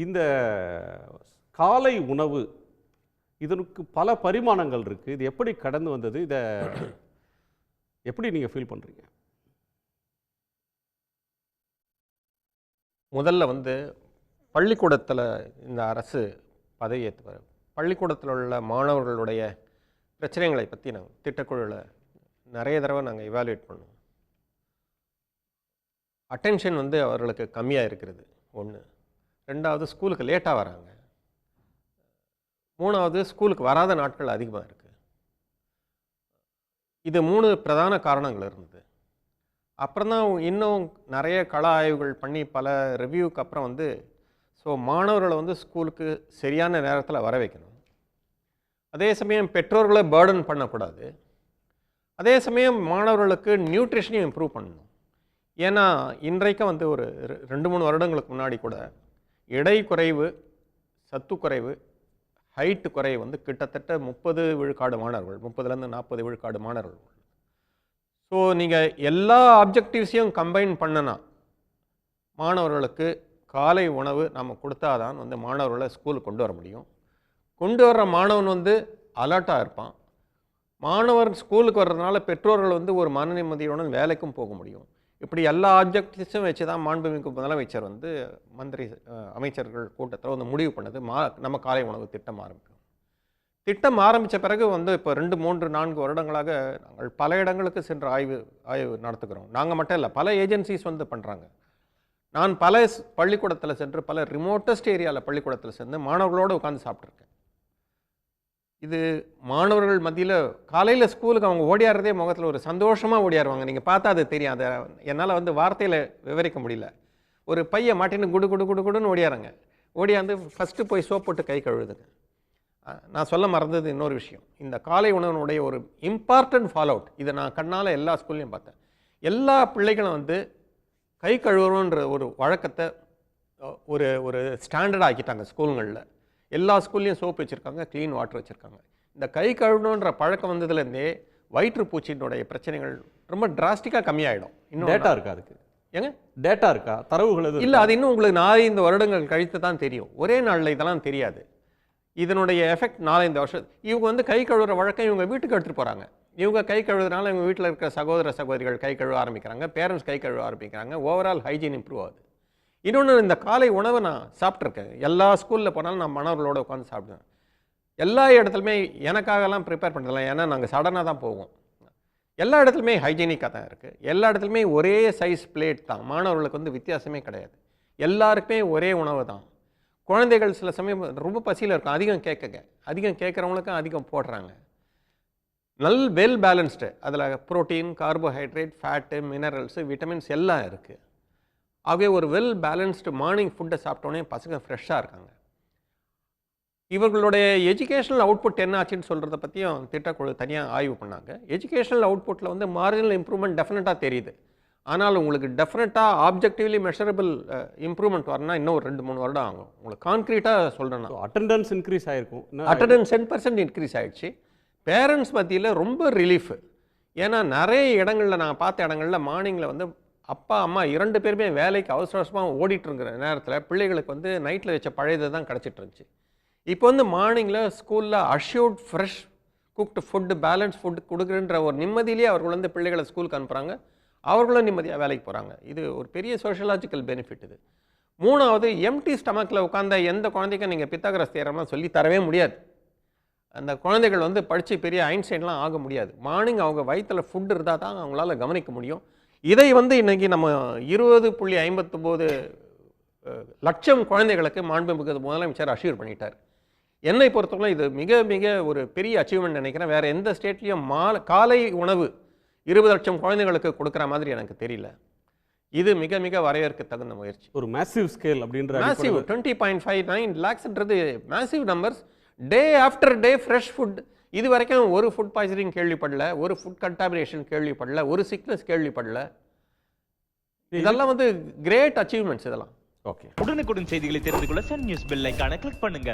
இந்த காலை உணவு இதற்கு பல பரிமாணங்கள் இருக்குது. இது எப்படி கடந்து வந்தது? இதை எப்படி நீங்கள் ஃபீல் பண்ணுறீங்க? முதல்ல பள்ளிக்கூடத்தில் இந்த அரசு பதவியேற்று பள்ளிக்கூடத்தில் உள்ள மாணவர்களுடைய பிரச்சனைகளை பற்றி நாங்கள் திட்டக்குழுவில் நிறைய தடவை நாங்கள் இவாலுவேட் பண்ணுவோம். அட்டென்ஷன் அவர்களுக்கு கம்மியாக இருக்கிறது ஒன்று. ரெண்டாவது, ஸ்கூலுக்கு லேட்டாக வராங்க. மூணாவது, ஸ்கூலுக்கு வராத நாட்கள் அதிகமாக இருக்குது. இது 3 பிரதான காரணங்கள் இருந்தது. அப்புறம் தான் இன்னும் நிறைய கள ஆய்வுகள் பண்ணி பல ரிவ்யூக்கு அப்புறம் ஸோ மாணவர்களை ஸ்கூலுக்கு சரியான நேரத்தில் வர வைக்கணும். அதே சமயம் பெற்றோர்களை பேர்டன் பண்ணக்கூடாது. அதே சமயம் மாணவர்களுக்கு நியூட்ரிஷனையும் இம்ப்ரூவ் பண்ணணும். ஏன்னா இன்றைக்கும் ஒரு 2-3 வருடங்களுக்கு முன்னாடி கூட எடை குறைவு, சத்து குறைவு, ஹைட்டு குறைவு கிட்டத்தட்ட 30 விழுக்காடு மாணவர்கள், 30லேருந்து 40 விழுக்காடு மாணவர்கள். ஸோ நீங்கள் எல்லா ஆப்ஜெக்டிவ்ஸையும் கம்பைன் பண்ணனா மாணவர்களுக்கு காலை உணவு நம்ம கொடுத்தாதான் மாணவர்களை ஸ்கூலுக்கு கொண்டு வர முடியும். கொண்டு வர்ற மாணவன் அலர்ட்டாக இருப்பான். மாணவர் ஸ்கூலுக்கு வர்றதுனால பெற்றோர்கள் ஒரு மன நிம்மதியுடன் வேலைக்கும் போக முடியும். இப்படி எல்லா ஆப்ஜெக்டிவ்ஸும் வச்சு தான் மாண்புமிகு முதலமைச்சர் மந்திரி அமைச்சர்கள் கூட்டத்தில் முடிவு பண்ணது. நம்ம காலை உணவு திட்டம் ஆரம்பிக்கும். திட்டம் ஆரம்பித்த பிறகு இப்போ 2, 3, 4 வருடங்களாக நாங்கள் பல இடங்களுக்கு சென்று ஆய்வு நடத்துகிறோம். நாங்கள் மட்டும் இல்லை, பல ஏஜென்சிஸ் பண்ணுறாங்க. நான் பல பள்ளிக்கூடத்தில் சென்று, பல ரிமோட்டஸ்ட் ஏரியாவில் பள்ளிக்கூடத்தில் சென்று மாணவர்களோடு உட்காந்து சாப்பிட்ருக்கேன். இது மாணவர்கள் மத்தியில் காலையில் ஸ்கூலுக்கு அவங்க ஓடியாடுறதே முகத்தில் ஒரு சந்தோஷமாக ஓடியாருவாங்க. நீங்கள் பார்த்தா அது தெரியும். அதை என்னால் வார்த்தையில் விவரிக்க முடியல. ஒரு பையை மாட்டின்னு குடு குடு குடு குடுன்னு ஓடியாருங்க. ஓடியாந்து ஃபஸ்ட்டு போய் சோப் போட்டு கை கழுவுதுங்க. நான் சொல்ல மறந்தது இன்னொரு விஷயம். இந்த காலை உணவனுடைய ஒரு இம்பார்ட்டன்ட் ஃபாலோ அவுட், இதை நான் கண்ணால் எல்லா ஸ்கூல்லையும் பார்த்தேன். எல்லா பிள்ளைகளும் கை கழுவணுன்ற ஒரு வழக்கத்தை ஒரு ஸ்டாண்டர்டாக ஆக்கிட்டாங்க ஸ்கூலுங்களில். எல்லா ஸ்கூல்லையும் சோப்பு வச்சுருக்காங்க, க்ளீன் வாட்டர் வச்சுருக்காங்க. இந்த கை கழுவணுன்ற பழக்கம் வந்ததுலேருந்தே வயிற்றுப்பூச்சியினுடைய பிரச்சனைகள் ரொம்ப டிராஸ்டிக்காக கம்மியாயிடும். இன்னும் டேட்டா இருக்கா அதுக்கு? ஏங்க டேட்டா இருக்கா? தரவுகள் இல்லை, அது இன்னும் உங்களுக்கு 4-5 வருடங்கள் கழித்து தான் தெரியும். ஒரே நாளில் இதெல்லாம் தெரியாது. இதனுடைய எஃபெக்ட் 4-5 வருஷம். இவங்க கை கழுவுற வழக்கம் இவங்க வீட்டுக்கு எடுத்துகிட்டு போகிறாங்க. இவங்க கை கழுவுறதுனால இவங்க வீட்டில் இருக்கிற சகோதர சகோதரிகள் கை கழுவ ஆரம்பிக்கிறாங்க, பேரண்ட்ஸ் கை கழுவ ஆரம்பிக்கிறாங்க. ஓவரால் ஹைஜீன் இம்ப்ரூவ் ஆகுது. இன்னொன்று, இந்த காலை உணவை நான் சாப்பிட்ருக்கேன். எல்லா ஸ்கூலில் போனாலும் நான் மாணவர்களோடு உட்காந்து சாப்பிடுவேன். எல்லா இடத்துலையுமே எனக்காகலாம் ப்ரிப்பேர் பண்ணுறதில்ல, ஏன்னா நாங்கள் சடனாக தான் போவோம். எல்லா இடத்துலையுமே ஹைஜீனிக்காக தான் இருக்குது. எல்லா இடத்துலையுமே ஒரே சைஸ் பிளேட் தான். மாணவர்களுக்கு வித்தியாசமே கிடையாது. எல்லாருக்குமே ஒரே உணவு தான். குழந்தைகள் சில சமயம் ரொம்ப பசியில் இருக்கும், அதிகம் கேட்குறவங்களுக்கும் அதிகம் போடுறாங்க. Well balanced. அதில் protein, carbohydrate, fat, minerals, vitamins எல்லாம் இருக்குது. ஆகவே ஒரு வெல் பேலன்ஸ்டு மார்னிங் ஃபுட்டை சாப்பிட்டோன்னே பசங்க ஃப்ரெஷ்ஷாக இருக்காங்க. இவர்களுடைய எஜுகேஷனல் அவுட்புட் என்ன ஆச்சுன்னு சொல்கிறத பற்றியும் திட்டக்குழு தனியாக ஆய்வு பண்ணாங்க. எஜுகேஷனல் அவுட்புட்டில் மார்ஜினல் இம்ப்ரூவ்மெண்ட் டெஃபினட்டாக தெரியுது. ஆனால் உங்களுக்கு டெஃபினட்டாக ஆப்ஜெக்டிவ்லி மெஷரபிள் இம்ப்ரூவ்மெண்ட் வரணும்னா இன்னும் ஒரு 2-3 வருடம் ஆகும். உங்களுக்கு கான்க்ரீட்டாக சொல்கிறேன்னா அட்டெண்டன்ஸ் இன்க்ரீஸ் ஆகிருக்கும். அட்டெண்டன்ஸ் 10% இன்க்ரீஸ் ஆகிடுச்சு. பேரண்ட்ஸ் மத்தியில் ரொம்ப ரிலீஃபு. ஏன்னா நிறைய இடங்களில் நான் பார்த்த இடங்களில் மார்னிங்கில் அப்பா அம்மா 2 பேருமே வேலைக்கு அவசரமாக ஓடிட்டுருங்கிற நேரத்தில் பிள்ளைகளுக்கு நைட்டில் வச்ச பழையது தான் கிடச்சிட்டு இருந்துச்சு. இப்போ மார்னிங்கில் ஸ்கூலில் assured fresh cooked food, balance food கொடுக்குறன்ற ஒரு நிம்மதியிலேயே அவர்கள் பிள்ளைகளை ஸ்கூலுக்கு அனுப்புகிறாங்க. அவர்களும் நிம்மதியாக வேலைக்கு போகிறாங்க. இது ஒரு பெரிய சோஷியலாஜிக்கல் பெனிஃபிட். இது 3வது, எம்டி ஸ்டமக்கில் உட்காந்த எந்த குழந்தைக்கும் நீங்கள் பித்தாகரஸ் தியரம்லாம் சொல்லி தரவே முடியாது. அந்த குழந்தைகள் படித்து பெரிய ஐன்ஸ்டைன்லாம் ஆக முடியாது. மார்னிங் அவங்க வயிற்றில் ஃபுட் இருந்தால் தான் அவங்களால கவனிக்க முடியும். இதை இன்றைக்கி நம்ம 20.59 லட்சம் குழந்தைகளுக்கு மாண்புமிகு முதலமைச்சர் அஷ்யூர் பண்ணிட்டார். என்னை பொறுத்தவரை இது மிக மிக ஒரு பெரிய அச்சீவ்மெண்ட் நினைக்கிறேன். வேறு எந்த ஸ்டேட்லேயும் காலை உணவு 20 லட்சம் குழந்தைகளுக்கு கொடுக்குற மாதிரி எனக்கு தெரியல. இது மிக மிக வரவேற்க தகுந்த முயற்சி. ஒரு மேசிவ் ஸ்கேல் அப்படின்ற மேசிவ் 20.59 lakhsன்றது massive numbers. Day after day fresh food. இது வரைக்கும் ஒரு ஃபுட் பாய்சனிங் கேள்விப்படல, ஒரு ஃபுட் கண்டாமினேஷன் கேள்விப்படல, ஒரு சிக்னஸ் கேள்விப்படல. இதெல்லாம் கிரேட் அச்சீவ்மெண்ட்ஸ் இதெல்லாம். ஓகே. உடனுக்குடன் செய்திகளை தெரிந்து கொள்ள சன் நியூஸ் பெல் ஐகானை கிளிக் பண்ணுங்க.